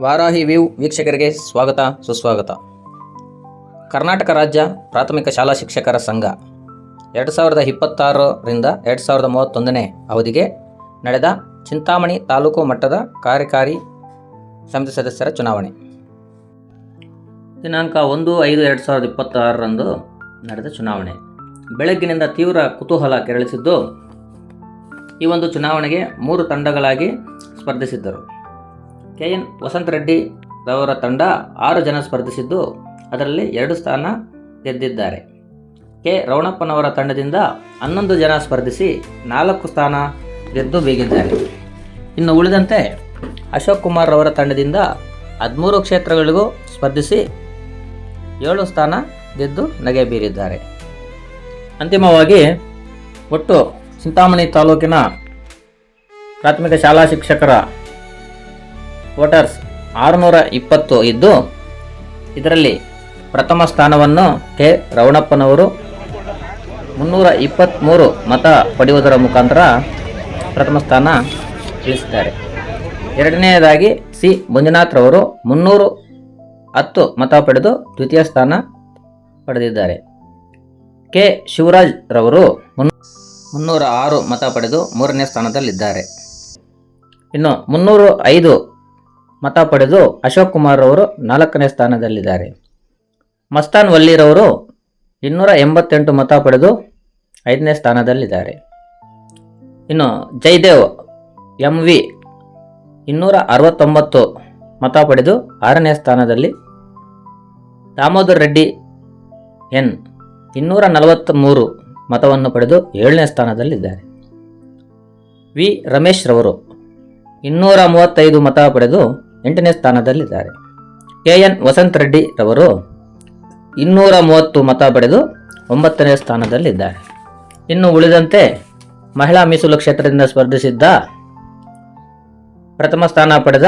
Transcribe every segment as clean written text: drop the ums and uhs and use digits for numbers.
Varahi view ವೀಕ್ಷಕರಿಗೆ ಸ್ವಾಗತ ಸುಸ್ವಾಗತ. ಕರ್ನಾಟಕ ರಾಜ್ಯ ಪ್ರಾಥಮಿಕ ಶಾಲಾ ಶಿಕ್ಷಕರ ಸಂಘ 2026ರಿಂದ 2031ನೇ ಅವಧಿಗೆ ನಡೆದ ಚಿಂತಾಮಣಿ ತಾಲೂಕು ಮಟ್ಟದ ಕಾರ್ಯಕಾರಿ ಸಮಿತಿ ಸದಸ್ಯರ ಚುನಾವಣೆ ದಿನಾಂಕ 1/5/2026ರಂದು ನಡೆದ ಚುನಾವಣೆ ಬೆಳಗ್ಗಿನಿಂದ ತೀವ್ರ ಕುತೂಹಲ ಕೆರಳಿಸಿದ್ದು, ಈ ಒಂದು ಚುನಾವಣೆಗೆ 3 ತಂಡಗಳಾಗಿ ಸ್ಪರ್ಧಿಸಿದ್ದರು. KN ವಸಂತ ರೆಡ್ಡಿ ರವರ ತಂಡ 6 ಜನ ಸ್ಪರ್ಧಿಸಿದ್ದು, ಅದರಲ್ಲಿ 2 ಸ್ಥಾನ ಗೆದ್ದಿದ್ದಾರೆ. ಕೆ ರವಣಪ್ಪನವರ ತಂಡದಿಂದ 11 ಜನ ಸ್ಪರ್ಧಿಸಿ 4 ಸ್ಥಾನ ಗೆದ್ದು ಬೀಗಿದ್ದಾರೆ. ಇನ್ನು ಉಳಿದಂತೆ ಅಶೋಕ್ ಕುಮಾರ್ ರವರ ತಂಡದಿಂದ 13 ಕ್ಷೇತ್ರಗಳಿಗೂ ಸ್ಪರ್ಧಿಸಿ 7 ಸ್ಥಾನ ಗೆದ್ದು ನಗೆ ಬೀರಿದ್ದಾರೆ. ಅಂತಿಮವಾಗಿ ಒಟ್ಟು ಚಿಂತಾಮಣಿ ತಾಲೂಕಿನ ಪ್ರಾಥಮಿಕ ಶಾಲಾ ಶಿಕ್ಷಕರ ವೋಟರ್ಸ್ 620 ಇದ್ದು, ಇದರಲ್ಲಿ ಪ್ರಥಮ ಸ್ಥಾನವನ್ನು ಕೆ ರವಣಪ್ಪನವರು 323 ಮತ ಪಡೆಯುವುದರ ಮುಖಾಂತರ ಪ್ರಥಮ ಸ್ಥಾನ ಗಳಿಸಿದ್ದಾರೆ. ಎರಡನೆಯದಾಗಿ ಸಿ ಮಂಜುನಾಥ್ ರವರು 310 ಮತ ಪಡೆದು ದ್ವಿತೀಯ ಸ್ಥಾನ ಪಡೆದಿದ್ದಾರೆ. ಕೆ ಶಿವರಾಜ್ ರವರು 306 ಮತ ಪಡೆದು 3ನೇ ಸ್ಥಾನದಲ್ಲಿದ್ದಾರೆ. ಇನ್ನು 305 ಮತ ಪಡೆದು ಅಶೋಕ್ ಕುಮಾರ್ ಅವರು 4ನೇ ಸ್ಥಾನದಲ್ಲಿದ್ದಾರೆ. ಮಸ್ತಾನ್ ವಲ್ಲಿರವರು 288 ಮತ ಪಡೆದು 5ನೇ ಸ್ಥಾನದಲ್ಲಿದ್ದಾರೆ. ಇನ್ನು ಜಯದೇವ್ MV 269 ಮತ ಪಡೆದು 6ನೇ ಸ್ಥಾನದಲ್ಲಿ, ದಾಮೋದರ್ ರೆಡ್ಡಿ N 243 ಮತವನ್ನು ಪಡೆದು 7ನೇ ಸ್ಥಾನದಲ್ಲಿದ್ದಾರೆ. ವಿ ರಮೇಶ್ ರವರು 235 ಮತ ಪಡೆದು 8ನೇ ಸ್ಥಾನದಲ್ಲಿದ್ದಾರೆ. KN ವಸಂತ ರೆಡ್ಡಿ ರವರು 230 ಮತ ಪಡೆದು 9ನೇ ಸ್ಥಾನದಲ್ಲಿದ್ದಾರೆ. ಇನ್ನು ಉಳಿದಂತೆ ಮಹಿಳಾ ಮೀಸಲು ಕ್ಷೇತ್ರದಿಂದ ಸ್ಪರ್ಧಿಸಿದ್ದ ಪ್ರಥಮ ಸ್ಥಾನ ಪಡೆದ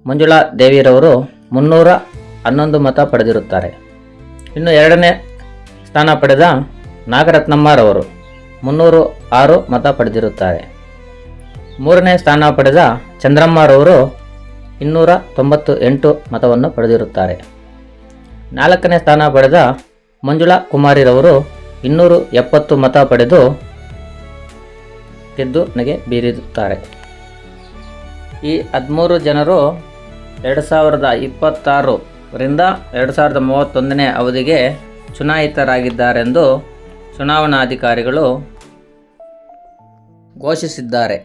ಮಂಜುಳಾ ದೇವಿರವರು 311 ಮತ ಪಡೆದಿರುತ್ತಾರೆ. ಇನ್ನು 2ನೇ ಸ್ಥಾನ ಪಡೆದ ನಾಗರತ್ನಮ್ಮರವರು 306 ಮತ ಪಡೆದಿರುತ್ತಾರೆ. 3ನೇ ಸ್ಥಾನ ಪಡೆದ ಚಂದ್ರಮ್ಮರವರು 298 ಮತವನ್ನು ಪಡೆದಿರುತ್ತಾರೆ. 4ನೇ ಸ್ಥಾನ ಪಡೆದ ಮಂಜುಳಾ ಕುಮಾರಿರವರು 270 ಮತ ಪಡೆದು ಗೆದ್ದು ನಗೆ ಬೀರಿರುತ್ತಾರೆ. ಈ 13 ಜನರು 2026ರಿಂದ 2031ನೇ ಅವಧಿಗೆ ಚುನಾಯಿತರಾಗಿದ್ದಾರೆಂದು ಚುನಾವಣಾಧಿಕಾರಿಗಳು ಘೋಷಿಸಿದ್ದಾರೆ.